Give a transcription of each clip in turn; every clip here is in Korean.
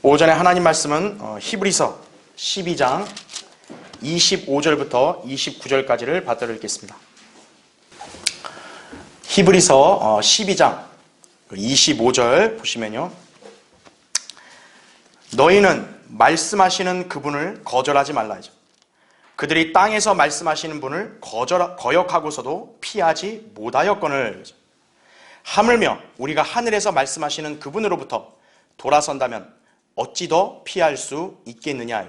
오전에 하나님 말씀은 히브리서 12장 25절부터 29절까지를 받들어 읽겠습니다. 히브리서 12장 25절 보시면요. 너희는 말씀하시는 그분을 거절하지 말라죠. 그들이 땅에서 말씀하시는 분을 거역하고서도 피하지 못하였거늘. 하물며 우리가 하늘에서 말씀하시는 그분으로부터 돌아선다면 어찌 더 피할 수 있겠느냐.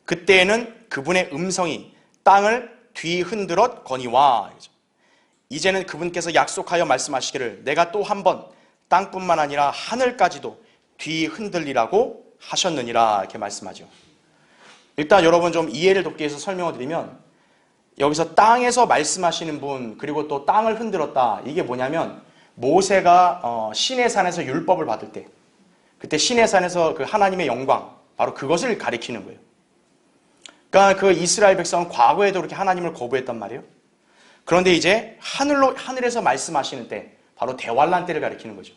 그때에는 그분의 음성이 땅을 뒤흔들었거니와. 이제는 그분께서 약속하여 말씀하시기를 내가 또 한 번 땅뿐만 아니라 하늘까지도 뒤흔들리라고 하셨느니라 이렇게 말씀하죠. 일단 여러분 좀 이해를 돕기 위해서 설명을 드리면 여기서 땅에서 말씀하시는 분 그리고 또 땅을 흔들었다, 이게 뭐냐면 모세가 시내산에서 율법을 받을 때 그때 시내산에서 그 하나님의 영광, 바로 그것을 가리키는 거예요. 그러니까 그 이스라엘 백성은 과거에도 그렇게 하나님을 거부했단 말이에요. 그런데 이제 하늘에서 말씀하시는 때, 바로 대환란 때를 가리키는 거죠.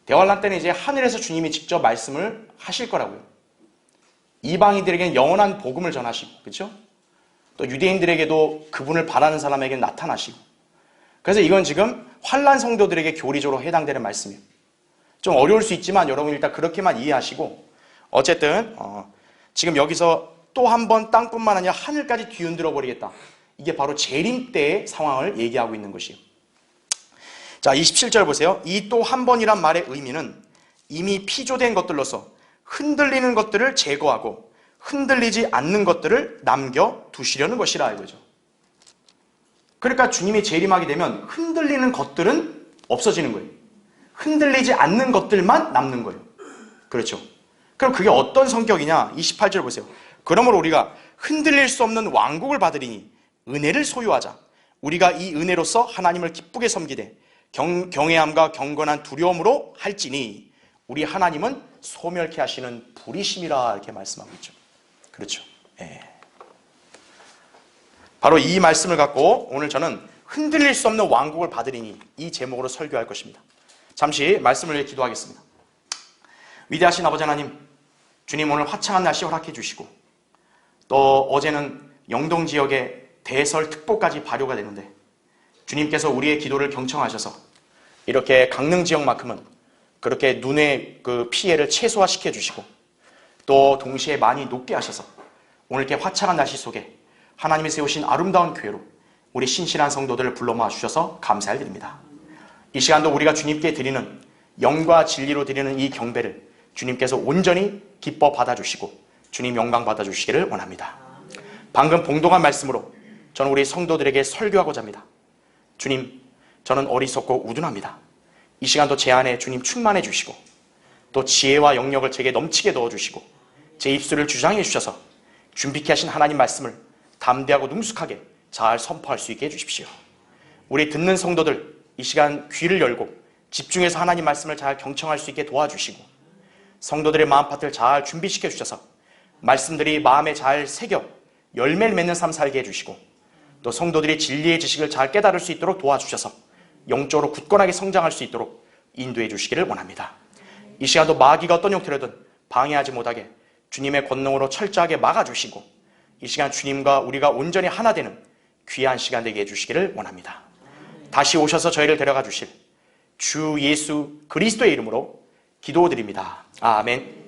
대환란 때는 이제 하늘에서 주님이 직접 말씀을 하실 거라고요. 이방인들에게는 영원한 복음을 전하시고, 그렇죠? 또 유대인들에게도 그분을 바라는 사람에게 나타나시고. 그래서 이건 지금 환란 성도들에게 교리적으로 해당되는 말씀이에요. 좀 어려울 수 있지만 여러분 일단 그렇게만 이해하시고, 어쨌든 지금 여기서 또 한 번 땅뿐만 아니라 하늘까지 뒤흔들어 버리겠다, 이게 바로 재림 때의 상황을 얘기하고 있는 것이에요. 자, 27절 보세요. 이 또 한 번이란 말의 의미는 이미 피조된 것들로서 흔들리는 것들을 제거하고 흔들리지 않는 것들을 남겨두시려는 것이라 이거죠. 그러니까 주님이 재림하게 되면 흔들리는 것들은 없어지는 거예요. 흔들리지 않는 것들만 남는 거예요. 그렇죠? 그럼 그게 어떤 성격이냐? 28절 보세요. 그러므로 우리가 흔들릴 수 없는 왕국을 받으리니 은혜를 소유하자. 우리가 이 은혜로서 하나님을 기쁘게 섬기되 경외함과 경건한 두려움으로 할지니 우리 하나님은 소멸케 하시는 불이심이라 이렇게 말씀하고 있죠. 그렇죠? 예. 바로 이 말씀을 갖고 오늘 저는 흔들릴 수 없는 왕국을 받으리니 이 제목으로 설교할 것입니다. 잠시 말씀을 위해 기도하겠습니다. 위대하신 아버지 하나님, 주님 오늘 화창한 날씨 허락해 주시고 또 어제는 영동 지역에 대설 특보까지 발효가 되는데 주님께서 우리의 기도를 경청하셔서 이렇게 강릉 지역만큼은 그렇게 눈의 그 피해를 최소화시켜 주시고 또 동시에 많이 높게 하셔서 오늘 이렇게 화창한 날씨 속에 하나님이 세우신 아름다운 교회로 우리 신실한 성도들을 불러 모아 주셔서 감사를 드립니다. 이 시간도 우리가 주님께 드리는 영과 진리로 드리는 이 경배를 주님께서 온전히 기뻐 받아주시고 주님 영광 받아주시기를 원합니다. 방금 봉독한 말씀으로 저는 우리 성도들에게 설교하고자 합니다. 주님, 저는 어리석고 우둔합니다. 이 시간도 제 안에 주님 충만해 주시고 또 지혜와 영역을 제게 넘치게 넣어주시고 제 입술을 주장해 주셔서 준비케 하신 하나님 말씀을 담대하고 능숙하게 잘 선포할 수 있게 해주십시오. 우리 듣는 성도들 이 시간 귀를 열고 집중해서 하나님 말씀을 잘 경청할 수 있게 도와주시고 성도들의 마음밭을 잘 준비시켜 주셔서 말씀들이 마음에 잘 새겨 열매를 맺는 삶 살게 해주시고 또 성도들이 진리의 지식을 잘 깨달을 수 있도록 도와주셔서 영적으로 굳건하게 성장할 수 있도록 인도해 주시기를 원합니다. 이 시간도 마귀가 어떤 형태로든 방해하지 못하게 주님의 권능으로 철저하게 막아주시고 이 시간 주님과 우리가 온전히 하나 되는 귀한 시간 되게 해주시기를 원합니다. 다시 오셔서 저희를 데려가 주실 주 예수 그리스도의 이름으로 기도드립니다. 아멘.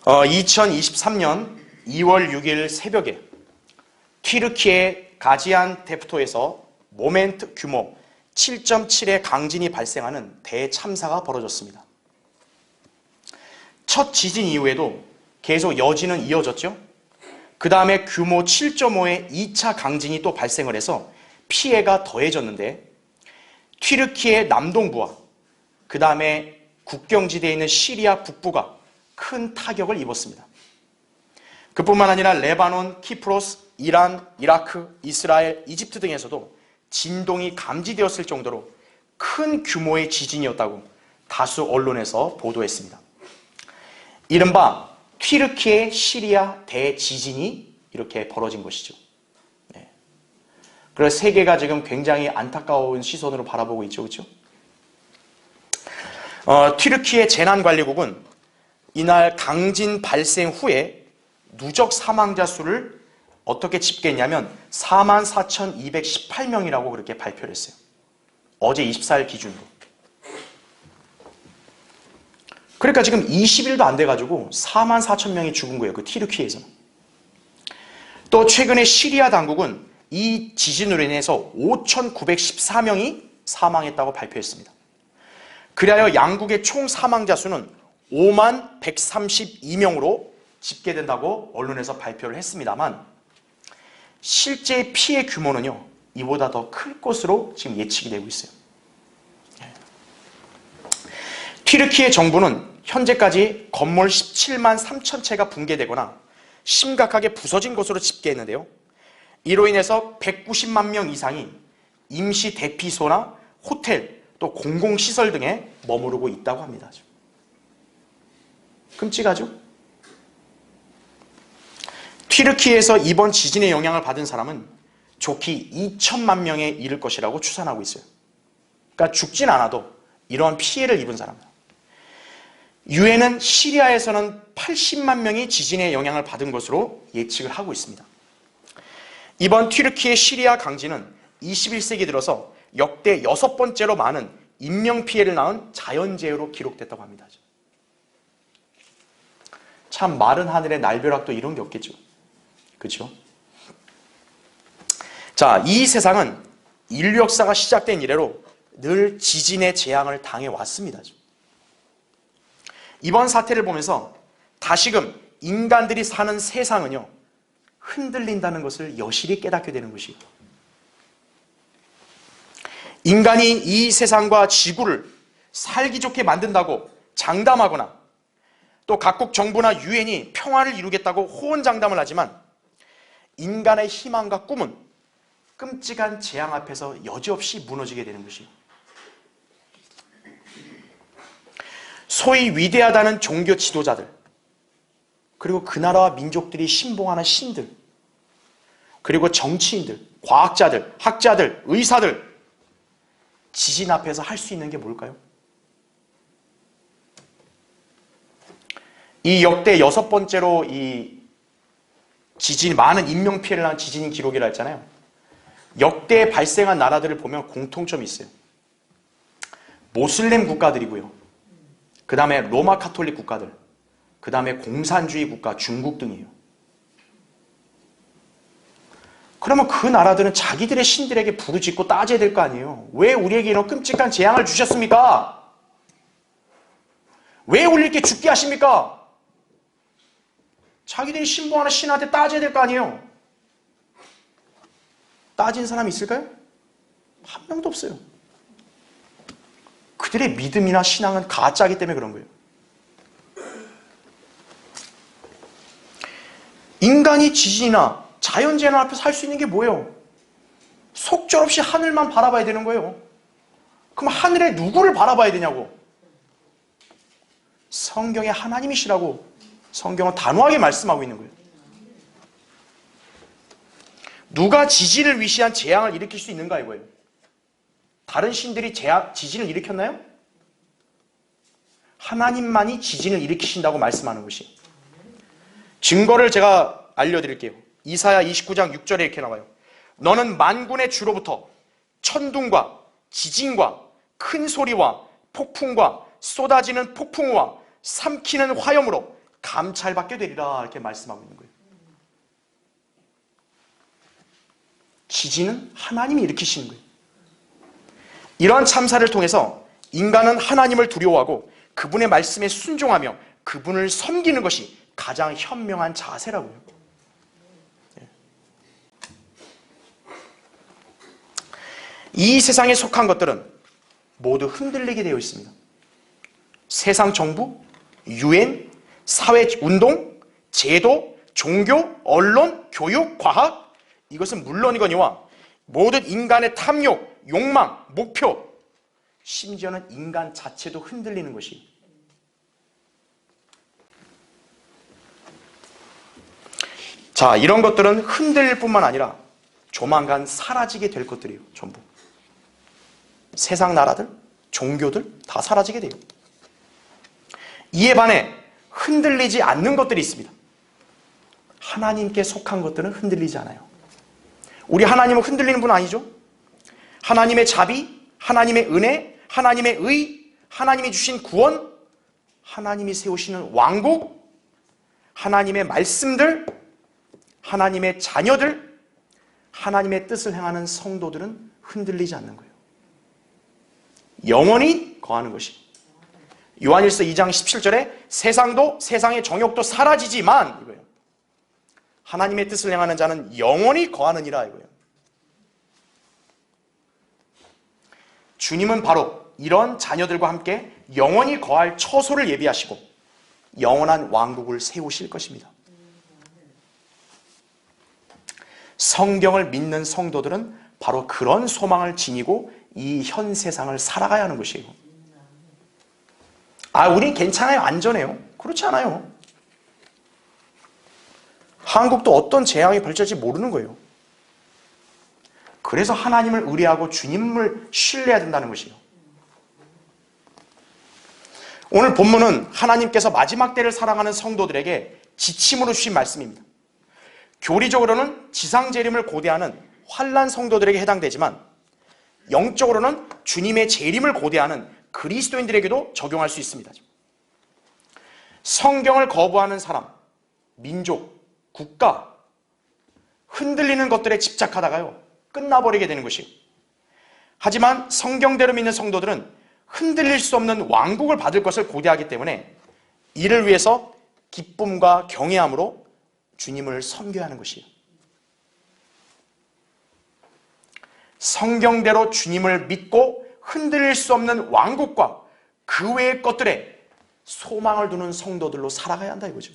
2023년 2월 6일 새벽에 튀르키예 가지안테프토에서 모멘트 규모 7.7의 강진이 발생하는 대참사가 벌어졌습니다. 첫 지진 이후에도 계속 여진은 이어졌죠. 그 다음에 규모 7.5의 2차 강진이 또 발생을 해서 피해가 더해졌는데 튀르키예 남동부와 그 다음에 국경지대에 있는 시리아 북부가 큰 타격을 입었습니다. 그뿐만 아니라 레바논, 키프로스, 이란, 이라크, 이스라엘, 이집트 등에서도 진동이 감지되었을 정도로 큰 규모의 지진이었다고 다수 언론에서 보도했습니다. 이른바 튀르키예 시리아 대지진이 이렇게 벌어진 것이죠. 그래서 세계가 지금 굉장히 안타까운 시선으로 바라보고 있죠. 그렇죠? 튀르키예 재난관리국은 이날 강진 발생 후에 누적 사망자 수를 어떻게 집계했냐면 44,218명이라고 그렇게 발표를 했어요. 어제 24일 기준으로. 그러니까 지금 20일도 안 돼가지고 44,000명이 죽은 거예요. 그 튀르키예에서. 또 최근에 시리아 당국은 이 지진으로 인해서 5,914명이 사망했다고 발표했습니다. 그리하여 양국의 총 사망자 수는 5만 132명으로 집계된다고 언론에서 발표를 했습니다만 실제 피해 규모는요, 이보다 더 클 것으로 지금 예측이 되고 있어요. 튀르키예 정부는 현재까지 건물 17만 3천 채가 붕괴되거나 심각하게 부서진 것으로 집계했는데요. 이로 인해서 190만 명 이상이 임시 대피소나 호텔 또 공공시설 등에 머무르고 있다고 합니다. 끔찍하죠? 튀르키예에서 이번 지진의 영향을 받은 사람은 좋기 2천만 명에 이를 것이라고 추산하고 있어요. 그러니까 죽진 않아도 이러한 피해를 입은 사람들. 유엔은 시리아에서는 80만 명이 지진의 영향을 받은 것으로 예측을 하고 있습니다. 이번 튀르키예 시리아 강진은 21세기 들어서 역대 6번째로 많은 인명피해를 낳은 자연재해로 기록됐다고 합니다. 참 마른 하늘의 날벼락도 이런 게 없겠죠. 그렇죠? 자, 이 세상은 인류 역사가 시작된 이래로 늘 지진의 재앙을 당해왔습니다. 이번 사태를 보면서 다시금 인간들이 사는 세상은요, 흔들린다는 것을 여실히 깨닫게 되는 것이고, 인간이 이 세상과 지구를 살기 좋게 만든다고 장담하거나 또 각국 정부나 유엔이 평화를 이루겠다고 호언장담을 하지만 인간의 희망과 꿈은 끔찍한 재앙 앞에서 여지없이 무너지게 되는 것이에요. 소위 위대하다는 종교 지도자들, 그리고 그 나라와 민족들이 신봉하는 신들, 그리고 정치인들, 과학자들, 학자들, 의사들, 지진 앞에서 할 수 있는 게 뭘까요? 이 역대 6번째로 이 지진, 많은 인명피해를 낳은 지진 기록이라 했잖아요. 역대 발생한 나라들을 보면 공통점이 있어요. 모슬렘 국가들이고요. 그 다음에 로마 카톨릭 국가들, 그 다음에 공산주의 국가, 중국 등이에요. 그러면 그 나라들은 자기들의 신들에게 부르짖고 따져야 될 거 아니에요. 왜 우리에게 이런 끔찍한 재앙을 주셨습니까? 왜 우리 이렇게 죽게 하십니까? 자기들이 신봉하는 신한테 따져야 될 거 아니에요. 따진 사람이 있을까요? 한 명도 없어요. 그들의 믿음이나 신앙은 가짜이기 때문에 그런 거예요. 인간이 지진이나 자연재난 앞에서 할 수 있는 게 뭐예요? 속절없이 하늘만 바라봐야 되는 거예요. 그럼 하늘에 누구를 바라봐야 되냐고? 성경에 하나님이시라고 성경은 단호하게 말씀하고 있는 거예요. 누가 지진을 위시한 재앙을 일으킬 수 있는가 이거예요. 다른 신들이 지진을 일으켰나요? 하나님만이 지진을 일으키신다고 말씀하는 것이. 증거를 제가 알려드릴게요. 이사야 29장 6절에 이렇게 나와요. 너는 만군의 주로부터 천둥과 지진과 큰 소리와 폭풍과 쏟아지는 폭풍우와 삼키는 화염으로 감찰받게 되리라 이렇게 말씀하고 있는 거예요. 지진은 하나님이 일으키시는 거예요. 이러한 참사를 통해서 인간은 하나님을 두려워하고 그분의 말씀에 순종하며 그분을 섬기는 것이 가장 현명한 자세라고요. 이 세상에 속한 것들은 모두 흔들리게 되어 있습니다. 세상 정부, 유엔, 사회운동, 제도, 종교, 언론, 교육, 과학, 이것은 물론이거니와 모든 인간의 탐욕, 욕망, 목표, 심지어는 인간 자체도 흔들리는 것이. 자, 이런 것들은 흔들릴 뿐만 아니라 조만간 사라지게 될 것들이에요. 전부. 세상 나라들, 종교들 다 사라지게 돼요. 이에 반해 흔들리지 않는 것들이 있습니다. 하나님께 속한 것들은 흔들리지 않아요. 우리 하나님은 흔들리는 분 아니죠? 하나님의 자비, 하나님의 은혜, 하나님의 의, 하나님이 주신 구원, 하나님이 세우시는 왕국, 하나님의 말씀들, 하나님의 자녀들, 하나님의 뜻을 행하는 성도들은 흔들리지 않는 거예요. 영원히 거하는 것이. 요한일서 2장 17절에 세상도 세상의 정욕도 사라지지만 이거예요. 하나님의 뜻을 행하는 자는 영원히 거하느니라 이거예요. 주님은 바로 이런 자녀들과 함께 영원히 거할 처소를 예비하시고 영원한 왕국을 세우실 것입니다. 성경을 믿는 성도들은 바로 그런 소망을 지니고 이 현 세상을 살아가야 하는 것이에요. 우린 괜찮아요. 안전해요. 그렇지 않아요. 한국도 어떤 재앙이 벌쳐질지 모르는 거예요. 그래서 하나님을 의뢰하고 주님을 신뢰해야 된다는 것이에요. 오늘 본문은 하나님께서 마지막 때를 살아가는 성도들에게 지침으로 주신 말씀입니다. 교리적으로는 지상 재림을 고대하는 환난 성도들에게 해당되지만 영적으로는 주님의 재림을 고대하는 그리스도인들에게도 적용할 수 있습니다. 성경을 거부하는 사람, 민족, 국가, 흔들리는 것들에 집착하다가요 끝나버리게 되는 것이에요. 하지만 성경대로 믿는 성도들은 흔들릴 수 없는 왕국을 받을 것을 고대하기 때문에 이를 위해서 기쁨과 경외함으로 주님을 섬겨야 하는 것이에요. 성경대로 주님을 믿고 흔들릴 수 없는 왕국과 그 외의 것들에 소망을 두는 성도들로 살아가야 한다 이거죠.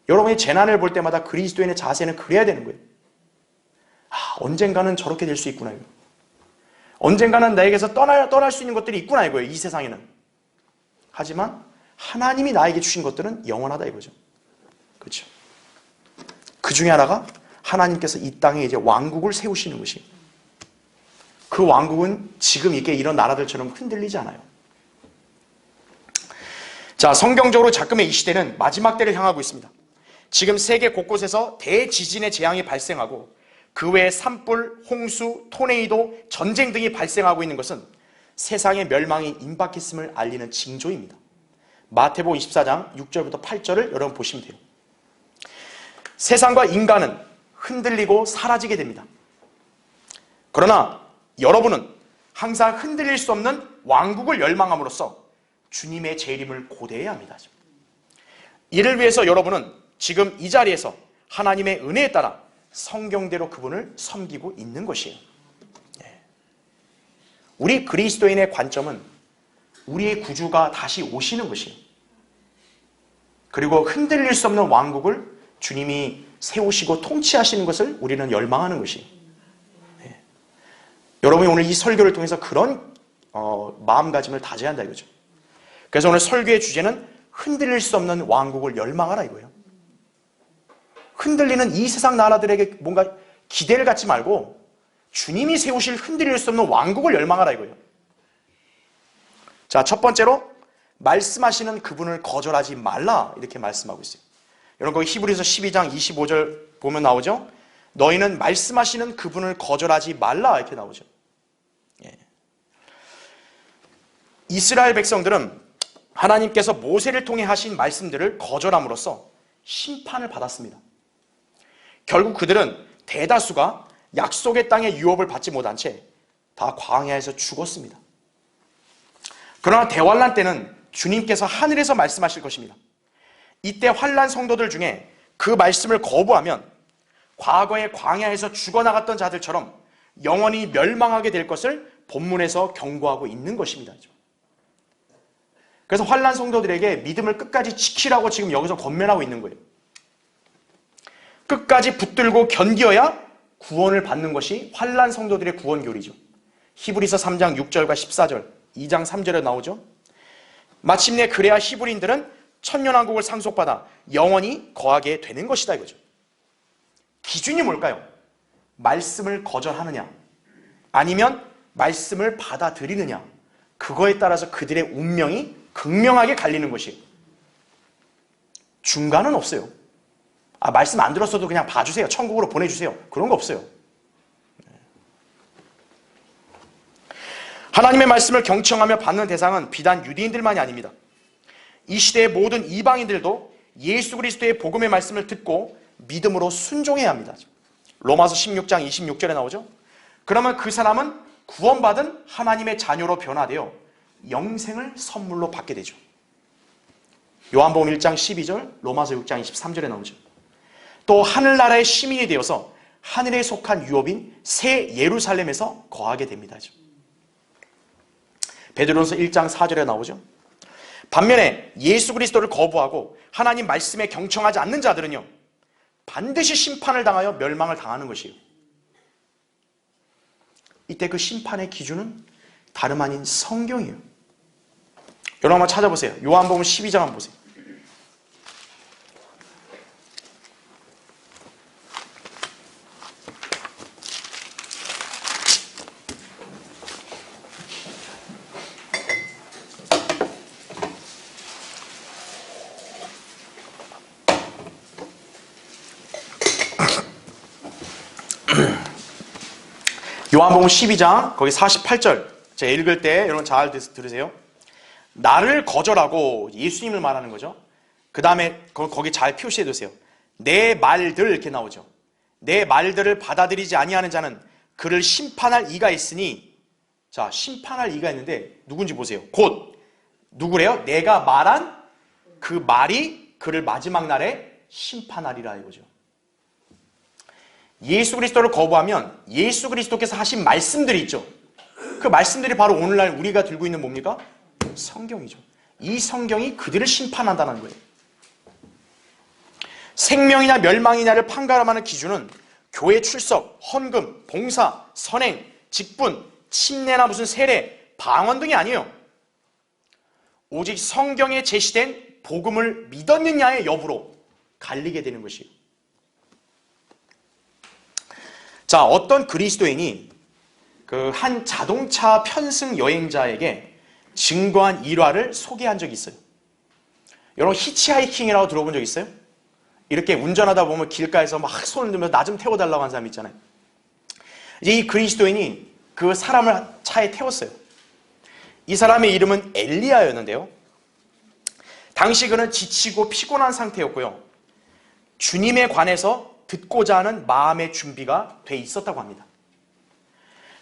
여러분이 재난을 볼 때마다 그리스도인의 자세는 그래야 되는 거예요. 언젠가는 저렇게 될 수 있구나. 언젠가는 나에게서 떠날 수 있는 것들이 있구나 이거예요. 이 세상에는. 하지만 하나님이 나에게 주신 것들은 영원하다 이거죠. 그렇죠. 그 중에 하나가 하나님께서 이 땅에 이제 왕국을 세우시는 것이에요. 그 왕국은 지금 이게 이런 나라들처럼 흔들리지 않아요. 자, 성경적으로 자금의 이 시대는 마지막 때를 향하고 있습니다. 지금 세계 곳곳에서 대지진의 재앙이 발생하고 그 외에 산불, 홍수, 토네이도, 전쟁 등이 발생하고 있는 것은 세상의 멸망이 임박했음을 알리는 징조입니다. 마태복음 24장 6절부터 8절을 여러분 보시면 돼요. 세상과 인간은 흔들리고 사라지게 됩니다. 그러나 여러분은 항상 흔들릴 수 없는 왕국을 열망함으로써 주님의 재림을 고대해야 합니다. 이를 위해서 여러분은 지금 이 자리에서 하나님의 은혜에 따라 성경대로 그분을 섬기고 있는 것이에요. 우리 그리스도인의 관점은 우리의 구주가 다시 오시는 것이에요. 그리고 흔들릴 수 없는 왕국을 주님이 세우시고 통치하시는 것을 우리는 열망하는 것이에요. 여러분이 오늘 이 설교를 통해서 그런 마음가짐을 다져야 한다 이거죠. 그래서 오늘 설교의 주제는 흔들릴 수 없는 왕국을 열망하라 이거예요. 흔들리는 이 세상 나라들에게 뭔가 기대를 갖지 말고 주님이 세우실 흔들릴 수 없는 왕국을 열망하라 이거예요. 자, 첫 번째로 말씀하시는 그분을 거절하지 말라 이렇게 말씀하고 있어요. 여러분 거기 히브리서 12장 25절 보면 나오죠. 너희는 말씀하시는 그분을 거절하지 말라 이렇게 나오죠. 이스라엘 백성들은 하나님께서 모세를 통해 하신 말씀들을 거절함으로써 심판을 받았습니다. 결국 그들은 대다수가 약속의 땅의 유업을 받지 못한 채 다 광야에서 죽었습니다. 그러나 대환란 때는 주님께서 하늘에서 말씀하실 것입니다. 이때 환란 성도들 중에 그 말씀을 거부하면 과거에 광야에서 죽어나갔던 자들처럼 영원히 멸망하게 될 것을 본문에서 경고하고 있는 것입니다. 그래서 환란 성도들에게 믿음을 끝까지 지키라고 지금 여기서 권면하고 있는 거예요. 끝까지 붙들고 견디어야 구원을 받는 것이 환란 성도들의 구원 교리죠. 히브리서 3장 6절과 14절, 2장 3절에 나오죠. 마침내 그래야 히브리인들은 천년왕국을 상속받아 영원히 거하게 되는 것이다 이거죠. 기준이 뭘까요? 말씀을 거절하느냐 아니면 말씀을 받아들이느냐, 그거에 따라서 그들의 운명이 극명하게 갈리는 것이에요. 중간은 없어요. 말씀 안 들었어도 그냥 봐주세요. 천국으로 보내주세요. 그런 거 없어요. 하나님의 말씀을 경청하며 받는 대상은 비단 유대인들만이 아닙니다. 이 시대의 모든 이방인들도 예수 그리스도의 복음의 말씀을 듣고 믿음으로 순종해야 합니다. 로마서 16장 26절에 나오죠. 그러면 그 사람은 구원받은 하나님의 자녀로 변화되어 영생을 선물로 받게 되죠. 요한복음 1장 12절, 로마서 6장 23절에 나오죠. 또 하늘나라의 시민이 되어서 하늘에 속한 유업인 새 예루살렘에서 거하게 됩니다. 베드로전서 1장 4절에 나오죠. 반면에 예수 그리스도를 거부하고 하나님 말씀에 경청하지 않는 자들은요, 반드시 심판을 당하여 멸망을 당하는 것이에요. 이때 그 심판의 기준은 다름 아닌 성경이에요. 여러분 한번 찾아보세요. 요한복음 12장 한번 보세요. 요한복음 12장 거기 48절 제가 읽을 때 여러분 잘 들으세요. 나를 거절하고 예수님을 말하는 거죠. 그 다음에 거기 잘 표시해 두세요. 내 말들 이렇게 나오죠. 내 말들을 받아들이지 아니하는 자는 그를 심판할 이가 있으니, 자, 심판할 이가 있는데 누군지 보세요. 곧 누구래요? 내가 말한 그 말이 그를 마지막 날에 심판하리라 이거죠. 예수 그리스도를 거부하면 예수 그리스도께서 하신 말씀들이 있죠. 그 말씀들이 바로 오늘날 우리가 들고 있는 뭡니까? 성경이죠. 이 성경이 그들을 심판한다는 거예요. 생명이냐 멸망이냐를 판가름하는 기준은 교회 출석, 헌금, 봉사, 선행, 직분, 침례나 무슨 세례, 방언 등이 아니에요. 오직 성경에 제시된 복음을 믿었느냐의 여부로 갈리게 되는 것이에요. 자, 어떤 그리스도인이 그 한 자동차 편승 여행자에게 증거한 일화를 소개한 적이 있어요. 여러분 히치하이킹이라고 들어본 적 있어요? 이렇게 운전하다 보면 길가에서 막 손을 들면서 나 좀 태워달라고 하는 사람 있잖아요. 이제 이 그리스도인이 그 사람을 차에 태웠어요. 이 사람의 이름은 엘리야였는데요. 당시 그는 지치고 피곤한 상태였고요. 주님에 관해서 듣고자 하는 마음의 준비가 돼 있었다고 합니다.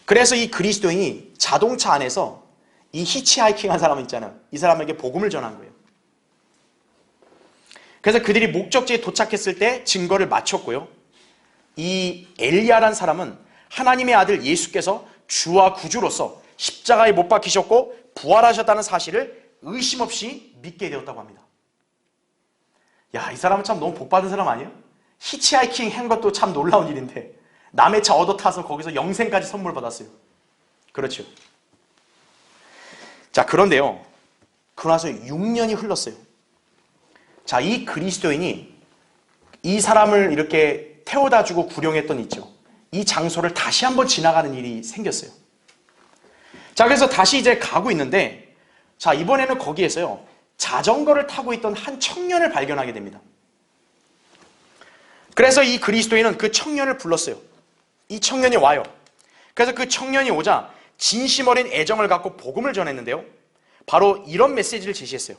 그래서 이 그리스도인이 자동차 안에서 이 히치하이킹한 사람 있잖아요. 이 사람에게 복음을 전한 거예요. 그래서 그들이 목적지에 도착했을 때 증거를 마쳤고요. 이 엘리야라는 사람은 하나님의 아들 예수께서 주와 구주로서 십자가에 못 박히셨고 부활하셨다는 사실을 의심 없이 믿게 되었다고 합니다. 야, 이 사람은 참 너무 복받은 사람 아니에요? 히치하이킹 한 것도 참 놀라운 일인데 남의 차 얻어 타서 거기서 영생까지 선물 받았어요. 그렇죠. 자, 그런데요. 그러고 나서 6년이 흘렀어요. 자, 이 그리스도인이 이 사람을 이렇게 태워다 주고 구령했던 있죠. 이 장소를 다시 한번 지나가는 일이 생겼어요. 자, 그래서 다시 이제 가고 있는데, 자, 이번에는 거기에서요, 자전거를 타고 있던 한 청년을 발견하게 됩니다. 그래서 이 그리스도인은 그 청년을 불렀어요. 이 청년이 와요. 그래서 그 청년이 오자 진심 어린 애정을 갖고 복음을 전했는데요. 바로 이런 메시지를 제시했어요.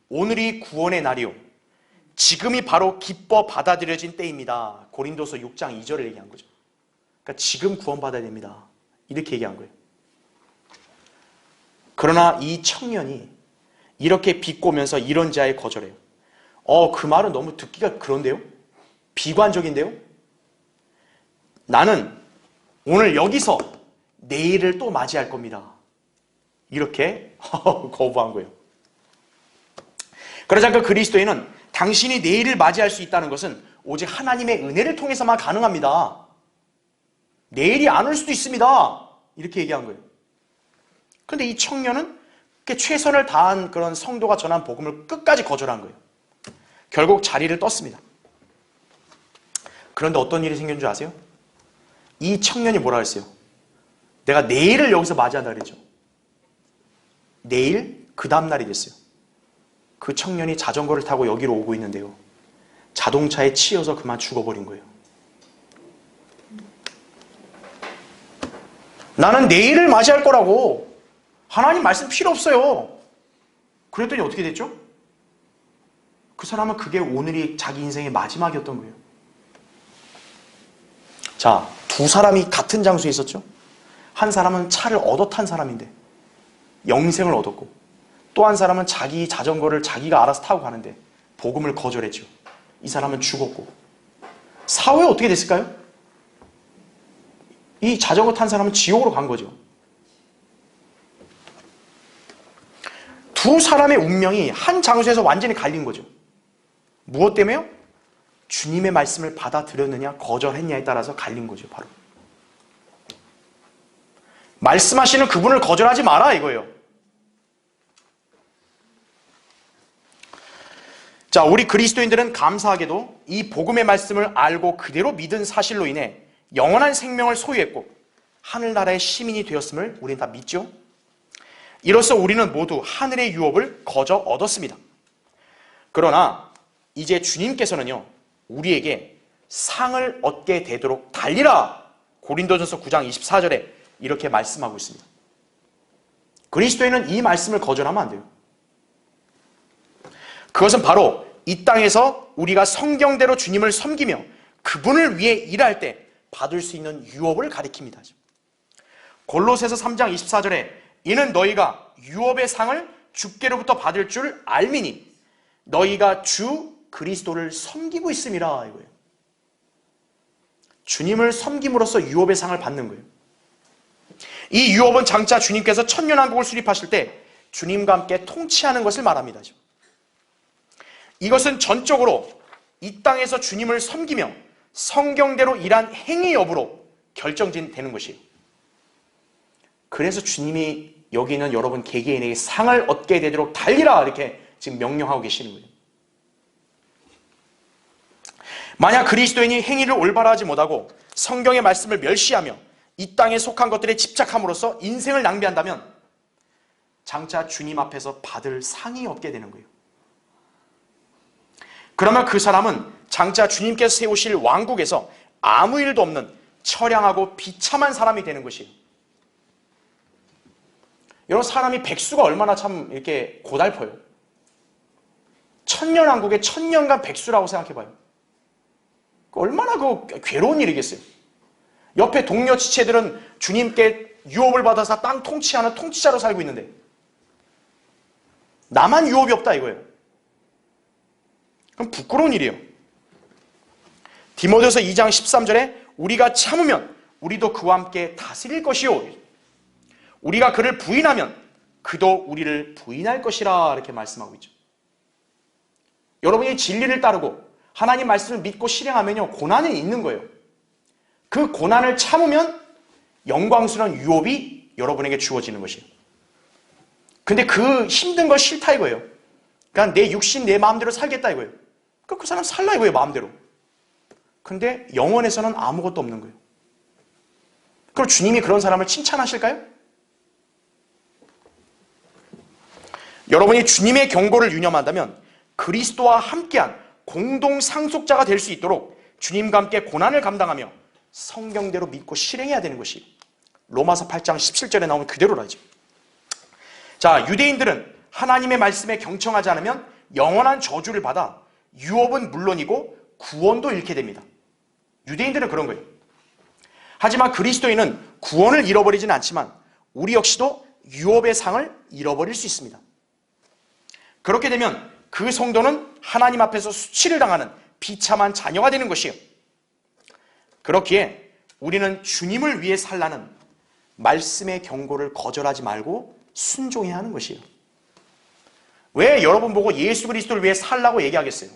오늘이 구원의 날이요. 지금이 바로 기뻐 받아들여진 때입니다. 고린도서 6장 2절을 얘기한 거죠. 그러니까 지금 구원받아야 됩니다. 이렇게 얘기한 거예요. 그러나 이 청년이 이렇게 비꼬면서 이런 자에 거절해요. 그 말은 너무 듣기가 그런데요? 비관적인데요? 나는 오늘 여기서 내일을 또 맞이할 겁니다. 이렇게 거부한 거예요. 그러자 그 그리스도인은 당신이 내일을 맞이할 수 있다는 것은 오직 하나님의 은혜를 통해서만 가능합니다. 내일이 안 올 수도 있습니다. 이렇게 얘기한 거예요. 그런데 이 청년은 최선을 다한 그런 성도가 전한 복음을 끝까지 거절한 거예요. 결국 자리를 떴습니다. 그런데 어떤 일이 생긴 줄 아세요? 이 청년이 뭐라 했어요? 내가 내일을 여기서 맞이한다 그랬죠. 내일 그 다음 날이 됐어요. 그 청년이 자전거를 타고 여기로 오고 있는데요. 자동차에 치여서 그만 죽어버린 거예요. 나는 내일을 맞이할 거라고. 하나님 말씀 필요 없어요. 그랬더니 어떻게 됐죠? 그 사람은 그게 오늘이 자기 인생의 마지막이었던 거예요. 자, 두 사람이 같은 장소에 있었죠? 한 사람은 차를 얻어 탄 사람인데 영생을 얻었고, 또 한 사람은 자기 자전거를 자기가 알아서 타고 가는데 복음을 거절했죠. 이 사람은 죽었고, 사후에 어떻게 됐을까요? 이 자전거 탄 사람은 지옥으로 간 거죠. 두 사람의 운명이 한 장소에서 완전히 갈린 거죠. 무엇 때문에요? 주님의 말씀을 받아들였느냐 거절했냐에 따라서 갈린 거죠. 바로 말씀하시는 그분을 거절하지 마라 이거예요. 자, 우리 그리스도인들은 감사하게도 이 복음의 말씀을 알고 그대로 믿은 사실로 인해 영원한 생명을 소유했고 하늘나라의 시민이 되었음을 우리는 다 믿죠. 이로써 우리는 모두 하늘의 유업을 거저 얻었습니다. 그러나 이제 주님께서는요, 우리에게 상을 얻게 되도록 달리라, 고린도전서 9장 24절에 이렇게 말씀하고 있습니다. 그리스도인은 이 말씀을 거절하면 안 돼요. 그것은 바로 이 땅에서 우리가 성경대로 주님을 섬기며 그분을 위해 일할 때 받을 수 있는 유업을 가리킵니다. 골로새서 3장 24절에 이는 너희가 유업의 상을 주께로부터 받을 줄 알미니 너희가 주 그리스도를 섬기고 있음이라 이거예요. 주님을 섬김으로써 유업의 상을 받는 거예요. 이 유업은 장차 주님께서 천년왕국을 수립하실 때 주님과 함께 통치하는 것을 말합니다. 이것은 전적으로 이 땅에서 주님을 섬기며 성경대로 일한 행위 여부로 결정되는 것이에요. 그래서 주님이 여기 있는 여러분 개개인에게 상을 얻게 되도록 달리라 이렇게 지금 명령하고 계시는 거예요. 만약 그리스도인이 행위를 올바로 하지 못하고 성경의 말씀을 멸시하며 이 땅에 속한 것들에 집착함으로써 인생을 낭비한다면 장차 주님 앞에서 받을 상이 없게 되는 거예요. 그러면 그 사람은 장차 주님께서 세우실 왕국에서 아무 일도 없는 처량하고 비참한 사람이 되는 것이에요. 여러분, 사람이 백수가 얼마나 참 이렇게 고달퍼요. 천년왕국의 천년간 백수라고 생각해봐요. 얼마나 그 괴로운 일이겠어요. 옆에 동료 지체들은 주님께 유업을 받아서 땅 통치하는 통치자로 살고 있는데 나만 유업이 없다 이거예요. 그럼 부끄러운 일이에요. 디모데후서 2장 13절에 우리가 참으면 우리도 그와 함께 다스릴 것이요 우리가 그를 부인하면 그도 우리를 부인할 것이라 이렇게 말씀하고 있죠. 여러분이 진리를 따르고 하나님 말씀을 믿고 실행하면요 고난이 있는 거예요. 그 고난을 참으면 영광스러운 유업이 여러분에게 주어지는 것이에요. 근데 그 힘든 거 싫다 이거예요. 그러니까 내 육신 내 마음대로 살겠다 이거예요. 그 사람 살라 이거예요, 마음대로. 근데 영혼에서는 아무것도 없는 거예요. 그럼 주님이 그런 사람을 칭찬하실까요? 여러분이 주님의 경고를 유념한다면 그리스도와 함께한 공동 상속자가 될 수 있도록 주님과 함께 고난을 감당하며 성경대로 믿고 실행해야 되는 것이 로마서 8장 17절에 나오는 그대로라죠. 자, 유대인들은 하나님의 말씀에 경청하지 않으면 영원한 저주를 받아 유업은 물론이고 구원도 잃게 됩니다. 유대인들은 그런 거예요. 하지만 그리스도인은 구원을 잃어버리지는 않지만 우리 역시도 유업의 상을 잃어버릴 수 있습니다. 그렇게 되면 그 성도는 하나님 앞에서 수치를 당하는 비참한 자녀가 되는 것이에요. 그렇기에 우리는 주님을 위해 살라는 말씀의 경고를 거절하지 말고 순종해야 하는 것이에요. 왜 여러분 보고 예수 그리스도를 위해 살라고 얘기하겠어요?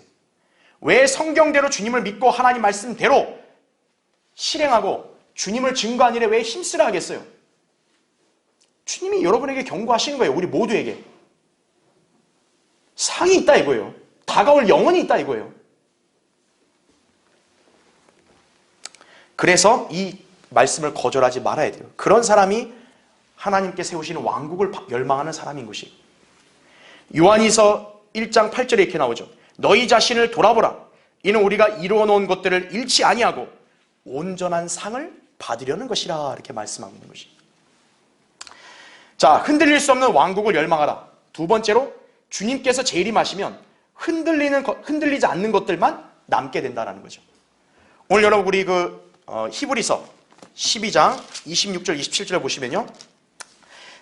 왜 성경대로 주님을 믿고 하나님 말씀대로 실행하고 주님을 증거한 일에 왜 힘쓰라 하겠어요? 주님이 여러분에게 경고하시는 거예요. 우리 모두에게. 상이 있다 이거예요. 다가올 영혼이 있다 이거예요. 그래서 이 말씀을 거절하지 말아야 돼요. 그런 사람이 하나님께 세우시는 왕국을 열망하는 사람인 것이. 요한이서 1장 8절에 이렇게 나오죠. 너희 자신을 돌아보라. 이는 우리가 이루어 놓은 것들을 잃지 아니하고 온전한 상을 받으려는 것이라 이렇게 말씀하고 있는 것입니다. 자, 흔들릴 수 없는 왕국을 열망하라. 두 번째로 주님께서 재림하시면 흔들리지 않는 것들만 남게 된다는 거죠. 오늘 여러분 우리 히브리서 12장 26절 27절 보시면요,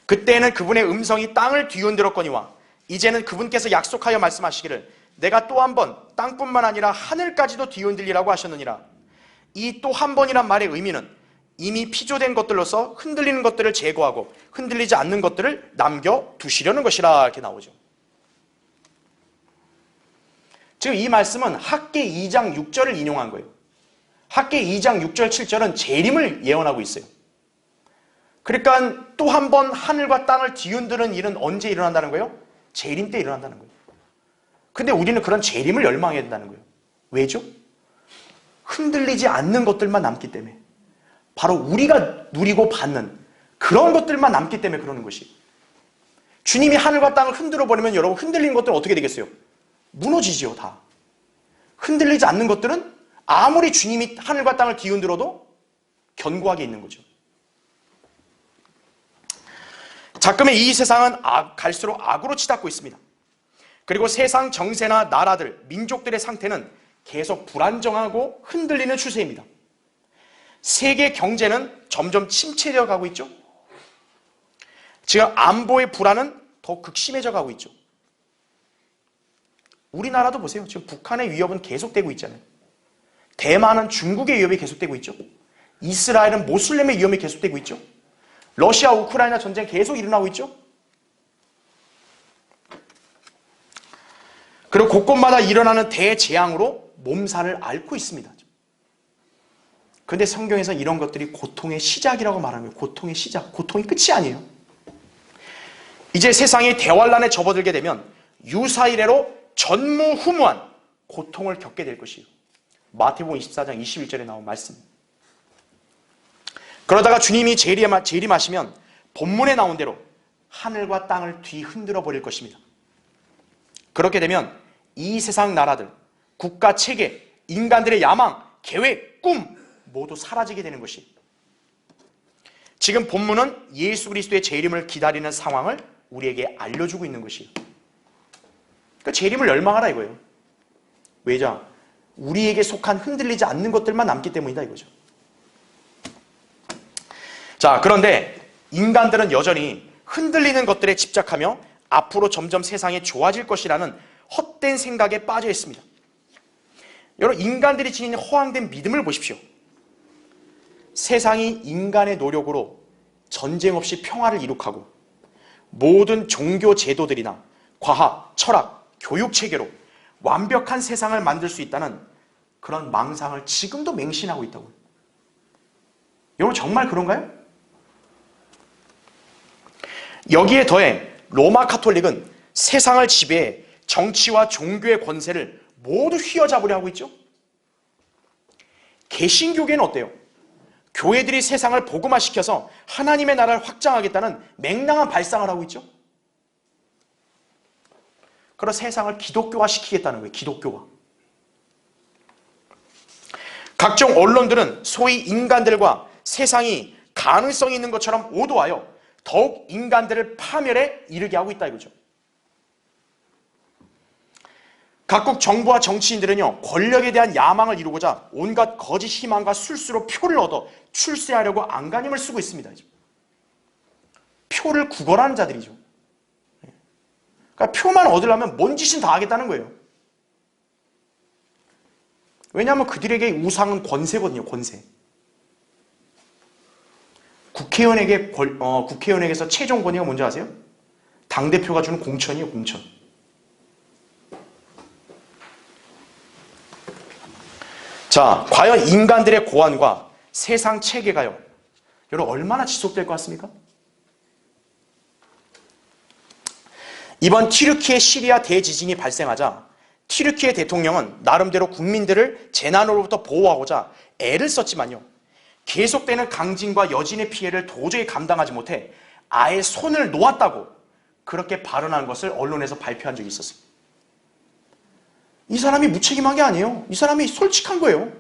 그때는 그분의 음성이 땅을 뒤흔들었거니와 이제는 그분께서 약속하여 말씀하시기를 내가 또 한 번 땅뿐만 아니라 하늘까지도 뒤흔들리라고 하셨느니라. 이 또 한 번이란 말의 의미는 이미 피조된 것들로서 흔들리는 것들을 제거하고 흔들리지 않는 것들을 남겨두시려는 것이라 이렇게 나오죠. 지금 이 말씀은 학개 2장 6절을 인용한 거예요. 학개 2장 6절 7절은 재림을 예언하고 있어요. 그러니까 또 한 번 하늘과 땅을 뒤흔드는 일은 언제 일어난다는 거예요? 재림 때 일어난다는 거예요. 근데 우리는 그런 재림을 열망해야 된다는 거예요. 왜죠? 흔들리지 않는 것들만 남기 때문에, 바로 우리가 누리고 받는 그런 것들만 남기 때문에 그러는 것이. 주님이 하늘과 땅을 흔들어 버리면 여러분 흔들리는 것들은 어떻게 되겠어요? 무너지지요. 다. 흔들리지 않는 것들은 아무리 주님이 하늘과 땅을 뒤흔들어도 견고하게 있는 거죠. 자금의 이 세상은 갈수록 악으로 치닫고 있습니다. 그리고 세상 정세나 나라들, 민족들의 상태는 계속 불안정하고 흔들리는 추세입니다. 세계 경제는 점점 침체되어 가고 있죠. 지금 안보의 불안은 더 극심해져 가고 있죠. 우리나라도 보세요. 지금 북한의 위협은 계속되고 있잖아요. 대만은 중국의 위협이 계속되고 있죠. 이스라엘은 모슬렘의 위협이 계속되고 있죠. 러시아 우크라이나 전쟁 계속 일어나고 있죠. 그리고 곳곳마다 일어나는 대재앙으로 몸살을 앓고 있습니다. 그런데 성경에서 이런 것들이 고통의 시작이라고 말하는 거예요. 고통의 시작, 고통이 끝이 아니에요. 이제 세상이 대환란에 접어들게 되면 유사이래로 전무후무한 고통을 겪게 될 것이에요. 마태복음 24장 21절에 나온 말씀. 그러다가 주님이 재림하시면 본문에 나온 대로 하늘과 땅을 뒤흔들어 버릴 것입니다. 그렇게 되면 이 세상 나라들, 국가 체계, 인간들의 야망, 계획, 꿈 모두 사라지게 되는 것이. 지금 본문은 예수 그리스도의 재림을 기다리는 상황을 우리에게 알려주고 있는 것이에요. 그러니까 재림을 열망하라 이거예요. 왜죠? 우리에게 속한 흔들리지 않는 것들만 남기 때문이다 이거죠. 자, 그런데 인간들은 여전히 흔들리는 것들에 집착하며 앞으로 점점 세상이 좋아질 것이라는 헛된 생각에 빠져 있습니다. 여러분, 인간들이 지닌 허황된 믿음을 보십시오. 세상이 인간의 노력으로 전쟁 없이 평화를 이룩하고 모든 종교 제도들이나 과학, 철학, 교육 체계로 완벽한 세상을 만들 수 있다는 그런 망상을 지금도 맹신하고 있다고요. 여러분, 정말 그런가요? 여기에 더해 로마 카톨릭은 세상을 지배해 정치와 종교의 권세를 모두 휘어잡으려 하고 있죠. 개신교계는 어때요? 교회들이 세상을 복음화시켜서 하나님의 나라를 확장하겠다는 맹랑한 발상을 하고 있죠. 그런 세상을 기독교화시키겠다는 거예요. 기독교화. 각종 언론들은 소위 인간들과 세상이 가능성이 있는 것처럼 오도하여 더욱 인간들을 파멸에 이르게 하고 있다 이거죠. 각국 정부와 정치인들은요, 권력에 대한 야망을 이루고자 온갖 거짓 희망과 술수로 표를 얻어 출세하려고 안간힘을 쓰고 있습니다. 표를 구걸하는 자들이죠. 그러니까 표만 얻으려면 뭔 짓은 다 하겠다는 거예요. 왜냐하면 그들에게 우상은 권세거든요. 권세. 국회의원에게서 최종 권위가 뭔지 아세요? 당대표가 주는 공천이에요. 공천. 자, 과연 인간들의 고안과 세상 체계가요, 여러분 얼마나 지속될 것 같습니까? 이번 튀르키예 시리아 대지진이 발생하자 튀르키예 대통령은 나름대로 국민들을 재난으로부터 보호하고자 애를 썼지만요, 계속되는 강진과 여진의 피해를 도저히 감당하지 못해 아예 손을 놓았다고 그렇게 발언한 것을 언론에서 발표한 적이 있었습니다. 이 사람이 무책임한 게 아니에요. 이 사람이 솔직한 거예요.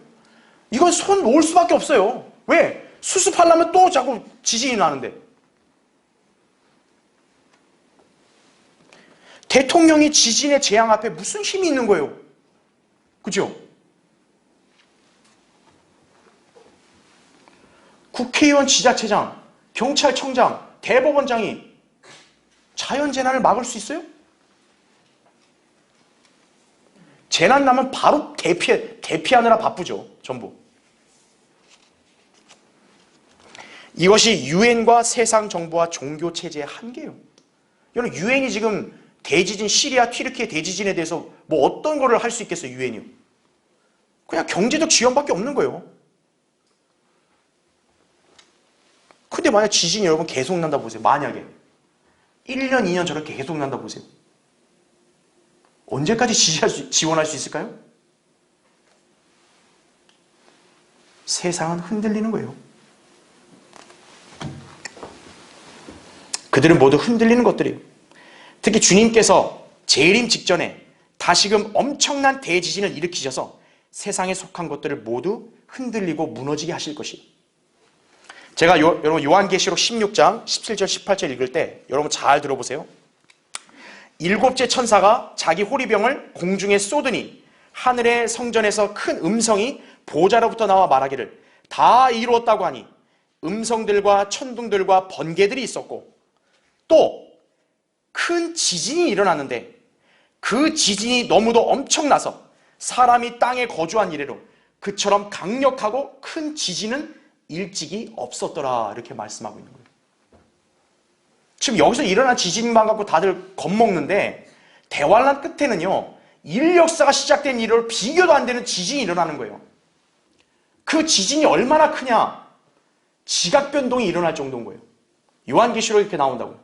이건 손 놓을 수밖에 없어요. 왜? 수습하려면 또 자꾸 지진이 나는데. 대통령이 지진의 재앙 앞에 무슨 힘이 있는 거예요? 그죠? 국회의원, 지자체장, 경찰청장, 대법원장이 자연재난을 막을 수 있어요? 재난 나면 바로 대피하느라 바쁘죠, 전부. 이것이 유엔과 세상 정부와 종교 체제의 한계예요. 여러분, 유엔이 지금 대지진, 시리아, 튀르키예 대지진에 대해서 뭐 어떤 거를 할 수 있겠어요, 유엔이요? 그냥 경제적 지원밖에 없는 거예요. 근데 만약 지진이 여러분 계속 난다 보세요. 만약에 1년, 2년 저렇게 계속 난다 보세요. 언제까지 지원할 수 있을까요? 세상은 흔들리는 거예요. 그들은 모두 흔들리는 것들이에요. 특히 주님께서 재림 직전에 다시금 엄청난 대지진을 일으키셔서 세상에 속한 것들을 모두 흔들리고 무너지게 하실 것이에요. 제가 여러분 요한계시록 16장 17절 18절 읽을 때 여러분 잘 들어보세요. 일곱째 천사가 자기 호리병을 공중에 쏘더니 하늘의 성전에서 큰 음성이 보좌로부터 나와 말하기를 다 이루었다고 하니 음성들과 천둥들과 번개들이 있었고 또 큰 지진이 일어났는데 그 지진이 너무도 엄청나서 사람이 땅에 거주한 이래로 그처럼 강력하고 큰 지진은 일찍이 없었더라 이렇게 말씀하고 있는 거예요. 지금 여기서 일어난 지진만 갖고 다들 겁먹는데 대환란 끝에는요. 인류 역사가 시작된 이래로 비교도 안 되는 지진이 일어나는 거예요. 그 지진이 얼마나 크냐? 지각변동이 일어날 정도인 거예요. 요한계시록에 이렇게 나온다고요.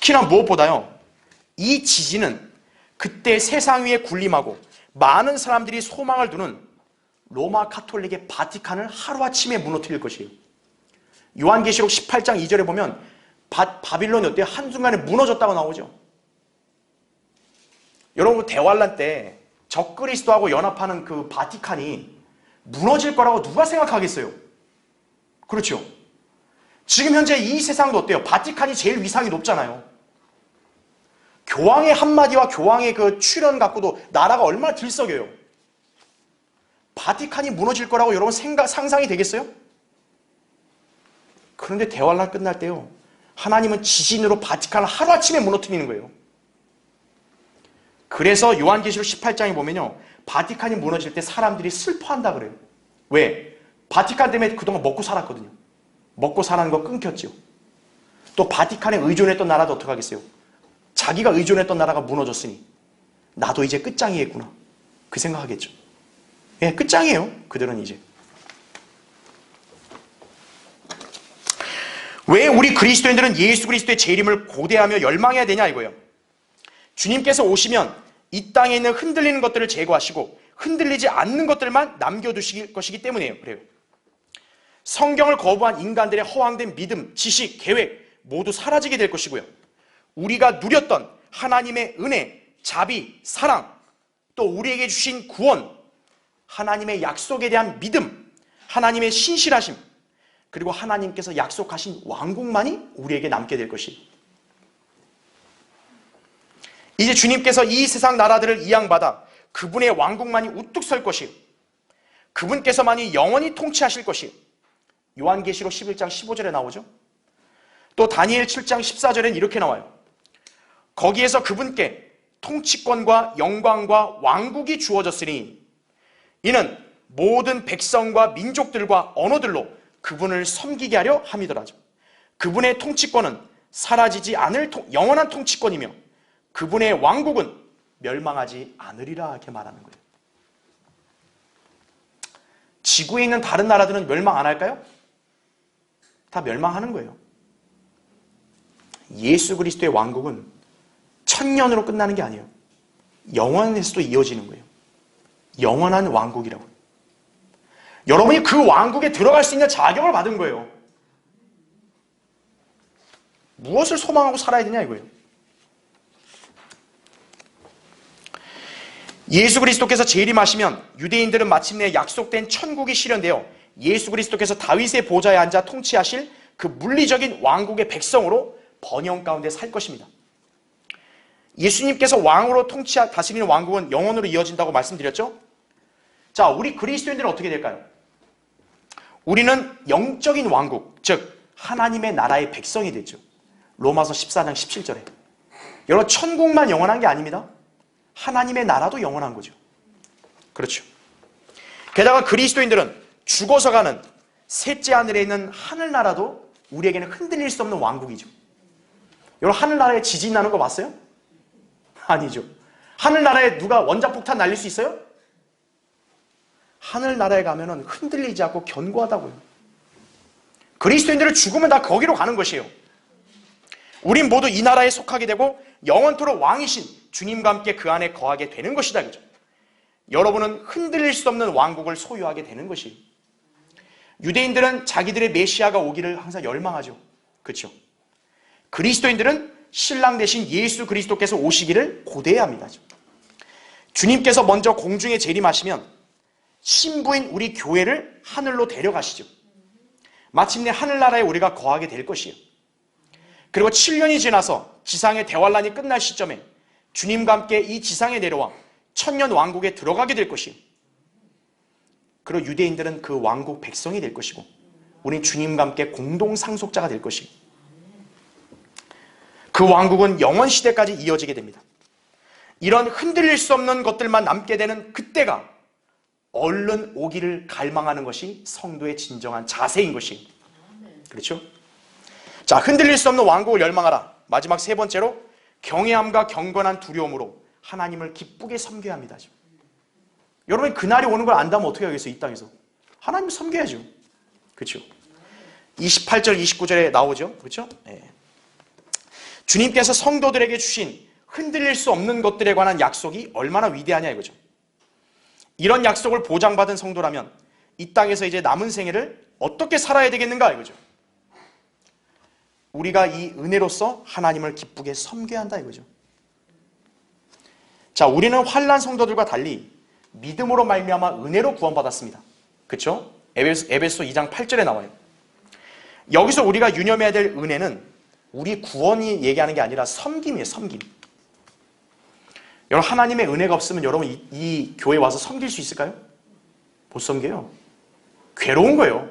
특히나 무엇보다요. 이 지진은 그때 세상 위에 군림하고 많은 사람들이 소망을 두는 로마 카톨릭의 바티칸을 하루아침에 무너뜨릴 것이에요. 요한계시록 18장 2절에 보면 바빌론이 어때요? 한순간에 무너졌다고 나오죠. 여러분 대환란 때 적그리스도하고 연합하는 그 바티칸이 무너질 거라고 누가 생각하겠어요? 그렇죠. 지금 현재 이 세상도 어때요? 바티칸이 제일 위상이 높잖아요. 교황의 한마디와 교황의 그 출현 갖고도 나라가 얼마나 들썩여요. 바티칸이 무너질 거라고 여러분 상상이 되겠어요? 그런데 대환란 끝날 때요. 하나님은 지진으로 바티칸을 하루아침에 무너뜨리는 거예요. 그래서 요한계시록 18장에 보면요. 바티칸이 무너질 때 사람들이 슬퍼한다 그래요. 왜? 바티칸 때문에 그동안 먹고 살았거든요. 먹고 사는 거 끊겼죠. 또 바티칸에 의존했던 나라도 어떡하겠어요? 자기가 의존했던 나라가 무너졌으니 나도 이제 끝장이겠구나. 그 생각하겠죠. 예, 끝장이에요. 그들은 이제. 왜 우리 그리스도인들은 예수 그리스도의 재림을 고대하며 열망해야 되냐 이거예요. 주님께서 오시면 이 땅에 있는 흔들리는 것들을 제거하시고 흔들리지 않는 것들만 남겨두실 것이기 때문이에요. 그래요. 성경을 거부한 인간들의 허황된 믿음, 지식, 계획 모두 사라지게 될 것이고요. 우리가 누렸던 하나님의 은혜, 자비, 사랑, 또 우리에게 주신 구원, 하나님의 약속에 대한 믿음, 하나님의 신실하심, 그리고 하나님께서 약속하신 왕국만이 우리에게 남게 될 것이에요. 이제 주님께서 이 세상 나라들을 이양받아 그분의 왕국만이 우뚝 설 것이에요. 그분께서만이 영원히 통치하실 것이에요. 요한계시록 11장 15절에 나오죠. 또 다니엘 7장 14절에는 이렇게 나와요. 거기에서 그분께 통치권과 영광과 왕국이 주어졌으니 이는 모든 백성과 민족들과 언어들로 그분을 섬기게 하려 함이더라죠. 그분의 통치권은 사라지지 않을 영원한 통치권이며 그분의 왕국은 멸망하지 않으리라 이렇게 말하는 거예요. 지구에 있는 다른 나라들은 멸망 안 할까요? 다 멸망하는 거예요. 예수 그리스도의 왕국은 천년으로 끝나는 게 아니에요. 영원에서도 이어지는 거예요. 영원한 왕국이라고. 여러분이 그 왕국에 들어갈 수 있는 자격을 받은 거예요. 무엇을 소망하고 살아야 되냐 이거예요. 예수 그리스도께서 재림하시면 유대인들은 마침내 약속된 천국이 실현되어 예수 그리스도께서 다윗의 보좌에 앉아 통치하실 그 물리적인 왕국의 백성으로 번영 가운데 살 것입니다. 예수님께서 왕으로 다스리는 왕국은 영원으로 이어진다고 말씀드렸죠? 자, 우리 그리스도인들은 어떻게 될까요? 우리는 영적인 왕국, 즉 하나님의 나라의 백성이 되죠. 로마서 14장 17절에. 여러분, 천국만 영원한 게 아닙니다. 하나님의 나라도 영원한 거죠. 그렇죠. 게다가 그리스도인들은 죽어서 가는 셋째 하늘에 있는 하늘나라도 우리에게는 흔들릴 수 없는 왕국이죠. 여러분, 하늘나라에 지진 나는 거 봤어요? 아니죠. 하늘나라에 누가 원자폭탄 날릴 수 있어요? 하늘나라에 가면은 흔들리지 않고 견고하다고요. 그리스도인들을 죽으면 다 거기로 가는 것이에요. 우린 모두 이 나라에 속하게 되고 영원토록 왕이신 주님과 함께 그 안에 거하게 되는 것이다. 그죠? 여러분은 흔들릴 수 없는 왕국을 소유하게 되는 것이에요. 유대인들은 자기들의 메시아가 오기를 항상 열망하죠. 그렇죠? 그리스도인들은 신랑 대신 예수 그리스도께서 오시기를 고대해야 합니다. 주님께서 먼저 공중에 재림하시면 신부인 우리 교회를 하늘로 데려가시죠. 마침내 하늘나라에 우리가 거하게 될 것이에요. 그리고 7년이 지나서 지상의 대환란이 끝날 시점에 주님과 함께 이 지상에 내려와 천년 왕국에 들어가게 될 것이에요. 그리고 유대인들은 그 왕국 백성이 될 것이고 우리 주님과 함께 공동 상속자가 될 것이에요. 그 왕국은 영원시대까지 이어지게 됩니다. 이런 흔들릴 수 없는 것들만 남게 되는 그때가 얼른 오기를 갈망하는 것이 성도의 진정한 자세인 것이에요. 그렇죠? 자, 흔들릴 수 없는 왕국을 열망하라. 마지막 세 번째로 경외함과 경건한 두려움으로 하나님을 기쁘게 섬겨야 합니다. 여러분, 그날이 오는 걸 안다면 어떻게 하겠어요? 이 땅에서 하나님을 섬겨야죠. 그렇죠? 28절 29절에 나오죠. 그렇죠? 네. 주님께서 성도들에게 주신 흔들릴 수 없는 것들에 관한 약속이 얼마나 위대하냐 이거죠. 이런 약속을 보장받은 성도라면 이 땅에서 이제 남은 생애를 어떻게 살아야 되겠는가 이거죠. 우리가 이 은혜로서 하나님을 기쁘게 섬겨야 한다 이거죠. 자, 우리는 환난 성도들과 달리 믿음으로 말미암아 은혜로 구원받았습니다. 그렇죠? 에베소 2장 8절에 나와요. 여기서 우리가 유념해야 될 은혜는 우리 구원이 얘기하는 게 아니라 섬김이에요. 섬김. 여러분, 하나님의 은혜가 없으면 여러분 이 교회에 와서 섬길 수 있을까요? 못 섬겨요. 괴로운 거예요.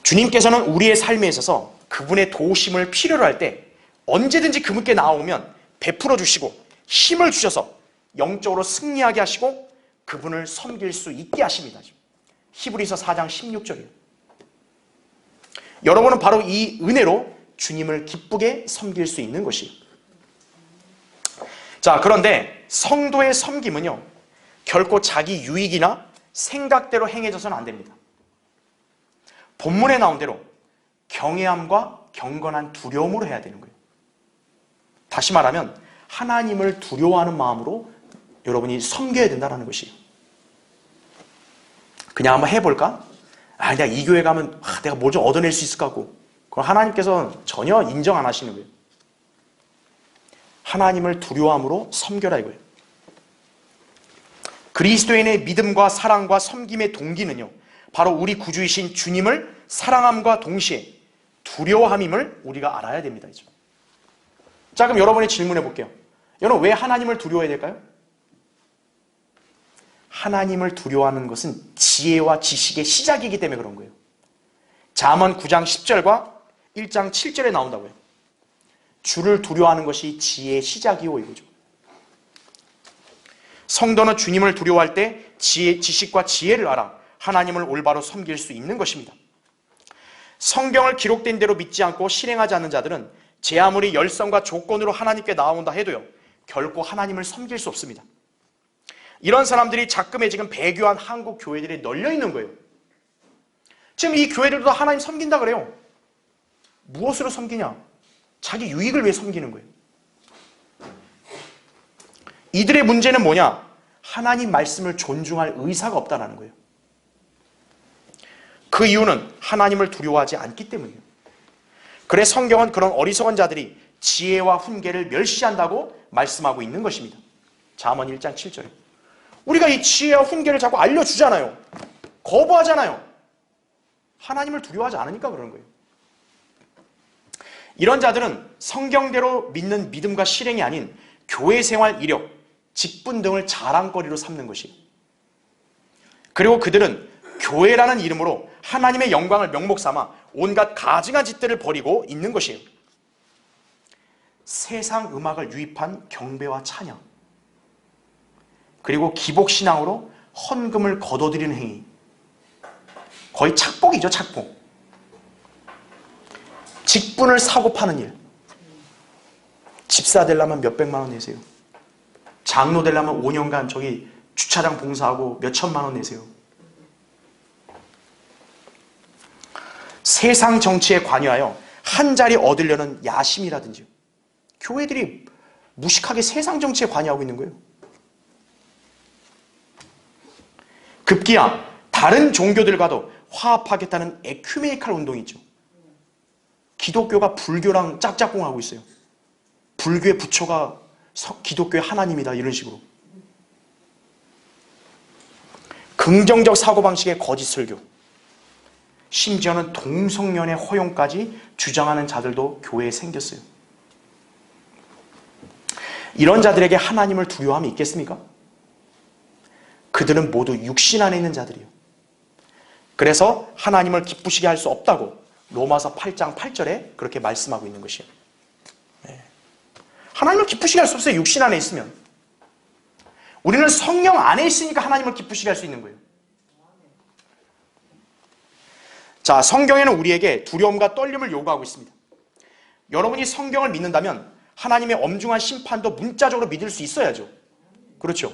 주님께서는 우리의 삶에 있어서 그분의 도우심을 필요로 할 때 언제든지 그분께 나아오면 베풀어 주시고 힘을 주셔서 영적으로 승리하게 하시고 그분을 섬길 수 있게 하십니다. 히브리서 4장 16절이에요. 여러분은 바로 이 은혜로 주님을 기쁘게 섬길 수 있는 것이에요. 자, 그런데 성도의 섬김은요, 결코 자기 유익이나 생각대로 행해져서는 안 됩니다. 본문에 나온 대로 경외함과 경건한 두려움으로 해야 되는 거예요. 다시 말하면 하나님을 두려워하는 마음으로 여러분이 섬겨야 된다는 것이에요. 그냥 한번 해볼까? 내가 이 교회 가면 내가 뭘 좀 얻어낼 수 있을 것 같고, 그럼 하나님께서 전혀 인정 안 하시는 거예요. 하나님을 두려워함으로 섬겨라 이거예요. 그리스도인의 믿음과 사랑과 섬김의 동기는요, 바로 우리 구주이신 주님을 사랑함과 동시에 두려워함임을 우리가 알아야 됩니다. 자, 그럼 여러분이 질문해 볼게요. 여러분, 왜 하나님을 두려워해야 될까요? 하나님을 두려워하는 것은 지혜와 지식의 시작이기 때문에 그런 거예요. 잠언 9장 10절과 1장 7절에 나온다고요. 주를 두려워하는 것이 지혜의 시작이요 이거죠. 성도는 주님을 두려워할 때 지식과 지혜를 알아 하나님을 올바로 섬길 수 있는 것입니다. 성경을 기록된 대로 믿지 않고 실행하지 않는 자들은 제 아무리 열성과 조건으로 하나님께 나아온다 해도요, 결코 하나님을 섬길 수 없습니다. 이런 사람들이 자금에 지금 배교한 한국 교회들이 널려 있는 거예요. 지금 이 교회들도 하나님 섬긴다 그래요. 무엇으로 섬기냐? 자기 유익을 위해 섬기는 거예요. 이들의 문제는 뭐냐? 하나님 말씀을 존중할 의사가 없다는 거예요. 그 이유는 하나님을 두려워하지 않기 때문이에요. 그래 성경은 그런 어리석은 자들이 지혜와 훈계를 멸시한다고 말씀하고 있는 것입니다. 잠언 1장 7절에. 우리가 이 지혜와 훈계를 자꾸 알려주잖아요. 거부하잖아요. 하나님을 두려워하지 않으니까 그러는 거예요. 이런 자들은 성경대로 믿는 믿음과 실행이 아닌 교회 생활 이력, 직분 등을 자랑거리로 삼는 것이에요. 그리고 그들은 교회라는 이름으로 하나님의 영광을 명목 삼아 온갖 가증한 짓들을 벌이고 있는 것이에요. 세상 음악을 유입한 경배와 찬양, 그리고 기복신앙으로 헌금을 거둬들이는 행위, 거의 착복이죠. 착복. 직분을 사고 파는 일. 집사 되려면 몇백만 원 내세요. 장로 되려면 5년간 저기 주차장 봉사하고 몇천만 원 내세요. 세상 정치에 관여하여 한 자리 얻으려는 야심이라든지, 교회들이 무식하게 세상 정치에 관여하고 있는 거예요. 급기야 다른 종교들과도 화합하겠다는 에큐메니칼 운동이 있죠. 기독교가 불교랑 짝짝꿍하고 있어요. 불교의 부처가 기독교의 하나님이다, 이런 식으로. 긍정적 사고방식의 거짓 설교, 심지어는 동성연애 허용까지 주장하는 자들도 교회에 생겼어요. 이런 자들에게 하나님을 두려워함이 있겠습니까? 그들은 모두 육신 안에 있는 자들이에요. 그래서 하나님을 기쁘시게 할 수 없다고 로마서 8장 8절에 그렇게 말씀하고 있는 것이에요. 네. 하나님을 기쁘시게 할 수 없어요. 육신 안에 있으면. 우리는 성령 안에 있으니까 하나님을 기쁘시게 할 수 있는 거예요. 자, 성경에는 우리에게 두려움과 떨림을 요구하고 있습니다. 여러분이 성경을 믿는다면 하나님의 엄중한 심판도 문자적으로 믿을 수 있어야죠. 그렇죠?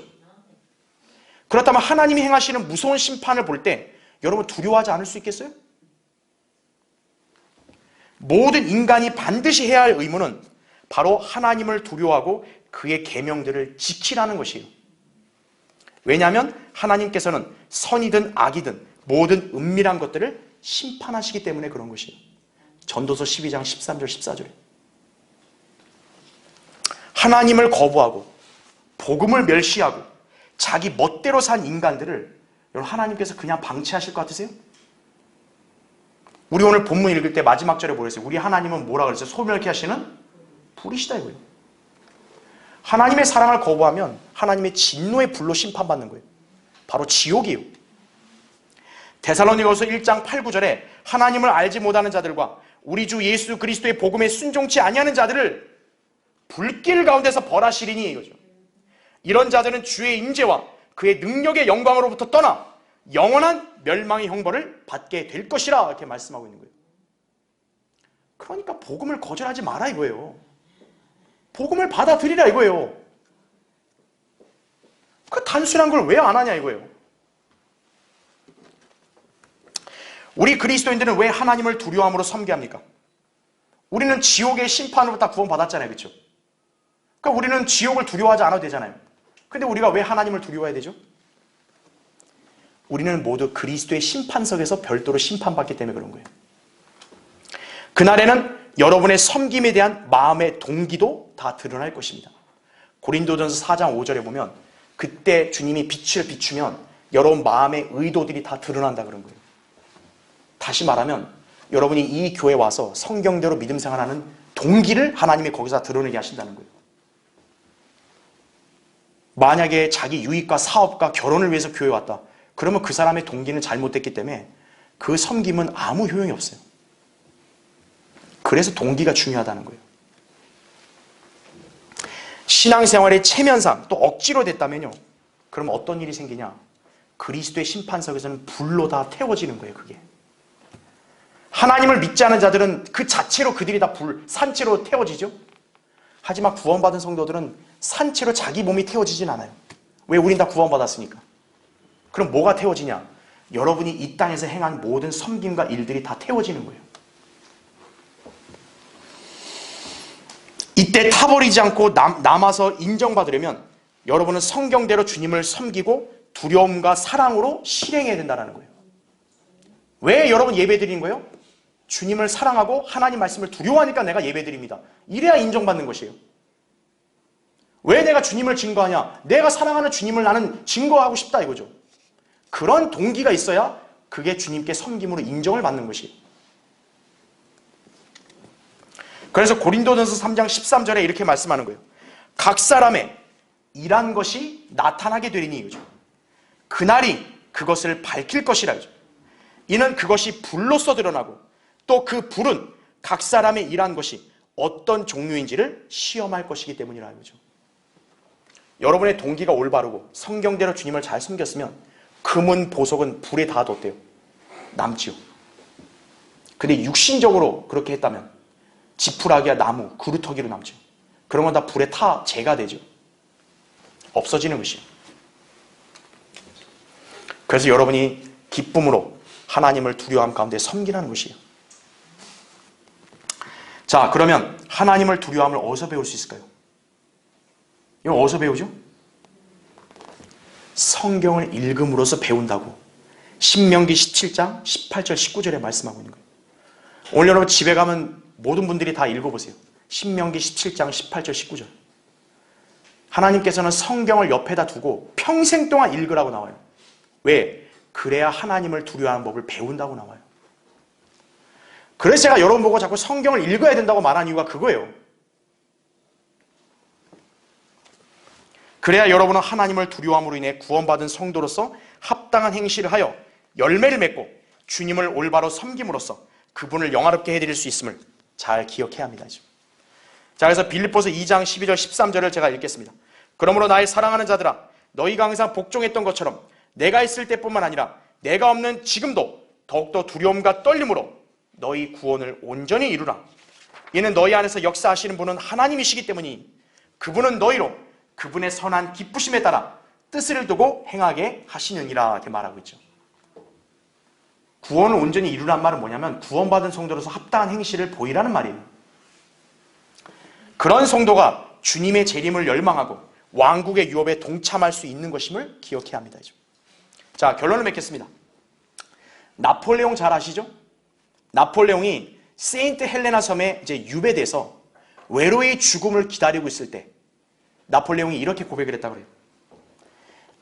그렇다면 하나님이 행하시는 무서운 심판을 볼 때 여러분 두려워하지 않을 수 있겠어요? 모든 인간이 반드시 해야 할 의무는 바로 하나님을 두려워하고 그의 계명들을 지키라는 것이에요. 왜냐하면 하나님께서는 선이든 악이든 모든 은밀한 것들을 심판하시기 때문에 그런 것이에요. 전도서 12장 13절 14절에. 하나님을 거부하고 복음을 멸시하고 자기 멋대로 산 인간들을 여러분 하나님께서 그냥 방치하실 것 같으세요? 우리 오늘 본문 읽을 때 마지막 절에 뭐랬어요? 우리 하나님은 뭐라 그랬어요? 소멸케 하시는 불이시다 이거예요. 하나님의 사랑을 거부하면 하나님의 진노의 불로 심판받는 거예요. 바로 지옥이에요. 데살로니가서 1장 8, 9절에 하나님을 알지 못하는 자들과 우리 주 예수 그리스도의 복음에 순종치 아니하는 자들을 불길 가운데서 벌하시리니 이거죠. 이런 자들은 주의 임재와 그의 능력의 영광으로부터 떠나 영원한 멸망의 형벌을 받게 될 것이라 이렇게 말씀하고 있는 거예요. 그러니까 복음을 거절하지 마라 이거예요. 복음을 받아들이라 이거예요. 그 단순한 걸 왜 안 하냐 이거예요. 우리 그리스도인들은 왜 하나님을 두려움으로 섬기합니까? 우리는 지옥의 심판으로부터 구원받았잖아요. 그렇죠? 그러니까 우리는 지옥을 두려워하지 않아도 되잖아요. 근데 우리가 왜 하나님을 두려워해야 되죠? 우리는 모두 그리스도의 심판석에서 별도로 심판받기 때문에 그런 거예요. 그날에는 여러분의 섬김에 대한 마음의 동기도 다 드러날 것입니다. 고린도전서 4장 5절에 보면 그때 주님이 빛을 비추면 여러분 마음의 의도들이 다 드러난다 그런 거예요. 다시 말하면 여러분이 이 교회에 와서 성경대로 믿음 생활하는 동기를 하나님이 거기서 드러내게 하신다는 거예요. 만약에 자기 유익과 사업과 결혼을 위해서 교회에 왔다. 그러면 그 사람의 동기는 잘못됐기 때문에 그 섬김은 아무 효용이 없어요. 그래서 동기가 중요하다는 거예요. 신앙생활의 체면상 또 억지로 됐다면요. 그럼 어떤 일이 생기냐? 그리스도의 심판석에서는 불로 다 태워지는 거예요. 그게. 하나님을 믿지 않은 자들은 그 자체로 그들이 다 산채로 태워지죠. 하지만 구원받은 성도들은 산채로 자기 몸이 태워지진 않아요. 왜? 우린 다 구원받았으니까. 그럼 뭐가 태워지냐? 여러분이 이 땅에서 행한 모든 섬김과 일들이 다 태워지는 거예요. 이때 타버리지 않고 남아서 인정받으려면 여러분은 성경대로 주님을 섬기고 두려움과 사랑으로 실행해야 된다는 거예요. 왜 여러분 예배 드리는 거예요? 주님을 사랑하고 하나님 말씀을 두려워하니까 내가 예배드립니다. 이래야 인정받는 것이에요. 왜 내가 주님을 증거하냐? 내가 사랑하는 주님을 나는 증거하고 싶다 이거죠. 그런 동기가 있어야 그게 주님께 섬김으로 인정을 받는 것이에요. 그래서 고린도전서 3장 13절에 이렇게 말씀하는 거예요. 각 사람의 일한 것이 나타나게 되리니 이거죠. 그날이 그것을 밝힐 것이라 이거죠. 이는 그것이 불로써 드러나고 또 그 불은 각 사람의 일한 것이 어떤 종류인지를 시험할 것이기 때문이라 이거죠. 여러분의 동기가 올바르고 성경대로 주님을 잘 섬겼으면 금은 보석은 불에 다 뒀대요. 남지요. 근데 육신적으로 그렇게 했다면 지푸라기야 나무, 그루터기로 남죠. 그런 건 다 불에 타 재가 되죠. 없어지는 것이에요. 그래서 여러분이 기쁨으로 하나님을 두려워함 가운데 섬기라는 것이에요. 자, 그러면 하나님을 두려워함을 어디서 배울 수 있을까요? 이거 어디서 배우죠? 성경을 읽음으로써 배운다고 신명기 17장 18절 19절에 말씀하고 있는 거예요. 오늘 여러분 집에 가면 모든 분들이 다 읽어보세요. 신명기 17장 18절 19절. 하나님께서는 성경을 옆에다 두고 평생 동안 읽으라고 나와요. 왜? 그래야 하나님을 두려워하는 법을 배운다고 나와요. 그래서 제가 여러분 보고 자꾸 성경을 읽어야 된다고 말한 이유가 그거예요. 그래야 여러분은 하나님을 두려워함으로 인해 구원받은 성도로서 합당한 행실을 하여 열매를 맺고 주님을 올바로 섬김으로써 그분을 영화롭게 해드릴 수 있음을 잘 기억해야 합니다. 자, 그래서 빌립보서 2장 12절 13절을 제가 읽겠습니다. 그러므로 나의 사랑하는 자들아, 너희가 항상 복종했던 것처럼 내가 있을 때뿐만 아니라 내가 없는 지금도 더욱더 두려움과 떨림으로 너희 구원을 온전히 이루라. 이는 너희 안에서 역사하시는 분은 하나님이시기 때문이니 그분은 너희로 그분의 선한 기쁘심에 따라 뜻을 두고 행하게 하시느니라 이렇게 말하고 있죠. 구원을 온전히 이루란 말은 뭐냐면 구원받은 성도로서 합당한 행실을 보이라는 말이에요. 그런 성도가 주님의 재림을 열망하고 왕국의 유업에 동참할 수 있는 것임을 기억해야 합니다. 자, 결론을 맺겠습니다. 나폴레옹 잘 아시죠? 나폴레옹이 세인트 헬레나 섬에 이제 유배돼서 외로이 죽음을 기다리고 있을 때 나폴레옹이 이렇게 고백을 했다고 그래요.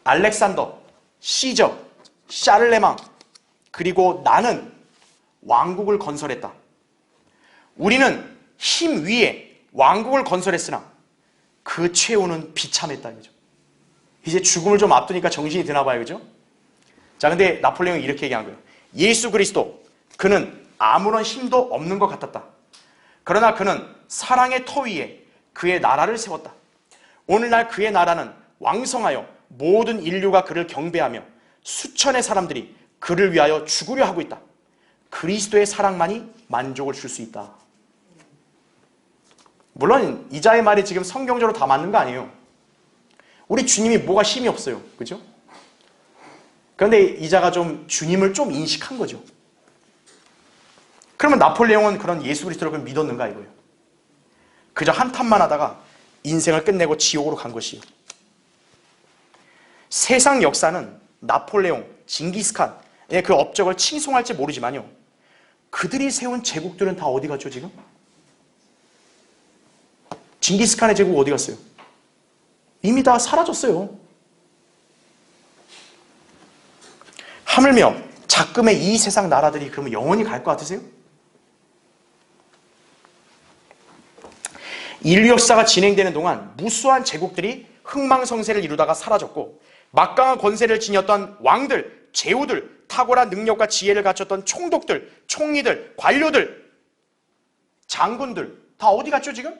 알렉산더, 시저, 샤를레망, 그리고 나는 왕국을 건설했다. 우리는 힘 위에 왕국을 건설했으나 그 최후는 비참했다. 이거죠. 이제 죽음을 좀 앞두니까 정신이 드나 봐요. 그죠? 자, 근데 나폴레옹이 이렇게 얘기한 거예요. 예수 그리스도, 그는 아무런 힘도 없는 것 같았다. 그러나 그는 사랑의 터 위에 그의 나라를 세웠다. 오늘날 그의 나라는 왕성하여 모든 인류가 그를 경배하며 수천의 사람들이 그를 위하여 죽으려 하고 있다. 그리스도의 사랑만이 만족을 줄 수 있다. 물론 이자의 말이 지금 성경적으로 다 맞는 거 아니에요. 우리 주님이 뭐가 힘이 없어요. 그죠? 그런데 이자가 좀 주님을 좀 인식한 거죠. 그러면 나폴레옹은 그런 예수 그리스도를 믿었는가 이거예요. 그저 한탄만 하다가 인생을 끝내고 지옥으로 간 것이에요. 세상 역사는 나폴레옹, 징기스칸의 그 업적을 칭송할지 모르지만요. 그들이 세운 제국들은 다 어디 갔죠 지금? 징기스칸의 제국 어디 갔어요? 이미 다 사라졌어요. 하물며 작금의 이 세상 나라들이 그러면 영원히 갈 것 같으세요? 인류 역사가 진행되는 동안 무수한 제국들이 흥망성쇠를 이루다가 사라졌고 막강한 권세를 지녔던 왕들, 제후들, 탁월한 능력과 지혜를 갖췄던 총독들, 총리들, 관료들, 장군들 다 어디 갔죠 지금?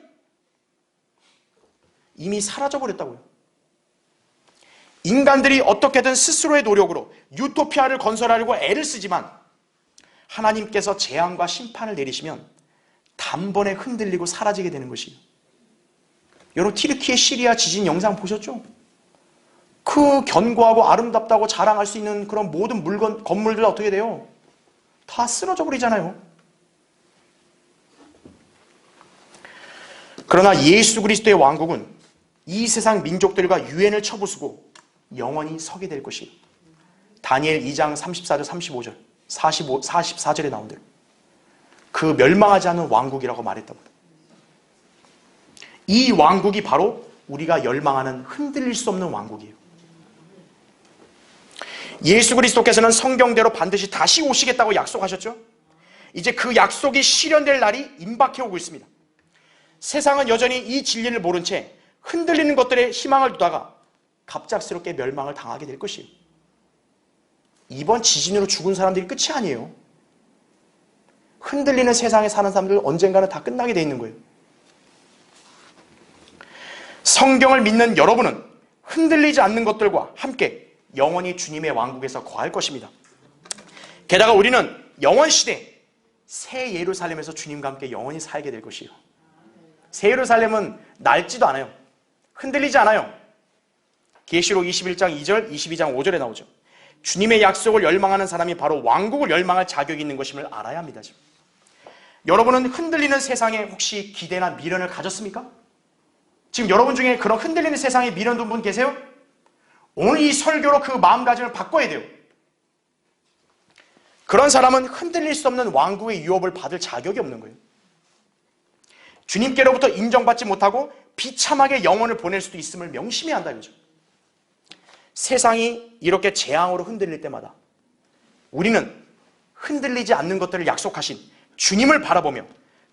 이미 사라져버렸다고요. 인간들이 어떻게든 스스로의 노력으로 유토피아를 건설하려고 애를 쓰지만 하나님께서 재앙과 심판을 내리시면 단번에 흔들리고 사라지게 되는 것이에요. 여러분 튀르키예 시리아 지진 영상 보셨죠? 그 견고하고 아름답다고 자랑할 수 있는 그런 모든 건물들 어떻게 돼요? 다 쓰러져 버리잖아요. 그러나 예수 그리스도의 왕국은 이 세상 민족들과 유엔을 쳐부수고 영원히 서게 될 것이에요. 다니엘 2장 34절 35절 44절에 나온 대로 그 멸망하지 않는 왕국이라고 말했다고. 이 왕국이 바로 우리가 열망하는 흔들릴 수 없는 왕국이에요. 예수 그리스도께서는 성경대로 반드시 다시 오시겠다고 약속하셨죠. 이제 그 약속이 실현될 날이 임박해 오고 있습니다. 세상은 여전히 이 진리를 모른 채 흔들리는 것들에 희망을 두다가 갑작스럽게 멸망을 당하게 될 것이에요. 이번 지진으로 죽은 사람들이 끝이 아니에요. 흔들리는 세상에 사는 사람들 언젠가는 다 끝나게 돼 있는 거예요. 성경을 믿는 여러분은 흔들리지 않는 것들과 함께 영원히 주님의 왕국에서 거할 것입니다. 게다가 우리는 영원시대 새 예루살렘에서 주님과 함께 영원히 살게 될 것이에요. 새 예루살렘은 낡지도 않아요. 흔들리지 않아요. 계시록 21장 2절, 22장 5절에 나오죠. 주님의 약속을 열망하는 사람이 바로 왕국을 열망할 자격이 있는 것임을 알아야 합니다. 지금. 여러분은 흔들리는 세상에 혹시 기대나 미련을 가졌습니까? 지금 여러분 중에 그런 흔들리는 세상에 미련 둔 분 계세요? 오늘 이 설교로 그 마음가짐을 바꿔야 돼요. 그런 사람은 흔들릴 수 없는 왕국의 유업을 받을 자격이 없는 거예요. 주님께로부터 인정받지 못하고 비참하게 영혼을 보낼 수도 있음을 명심해야 한다 이거죠. 세상이 이렇게 재앙으로 흔들릴 때마다 우리는 흔들리지 않는 것들을 약속하신 주님을 바라보며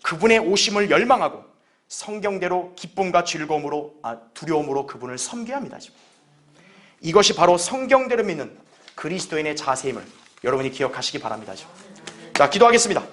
그분의 오심을 열망하고 성경대로 기쁨과 즐거움으로 두려움으로 그분을 섬겨야 합니다. 이것이 바로 성경대로 믿는 그리스도인의 자세임을 여러분이 기억하시기 바랍니다. 자, 기도하겠습니다.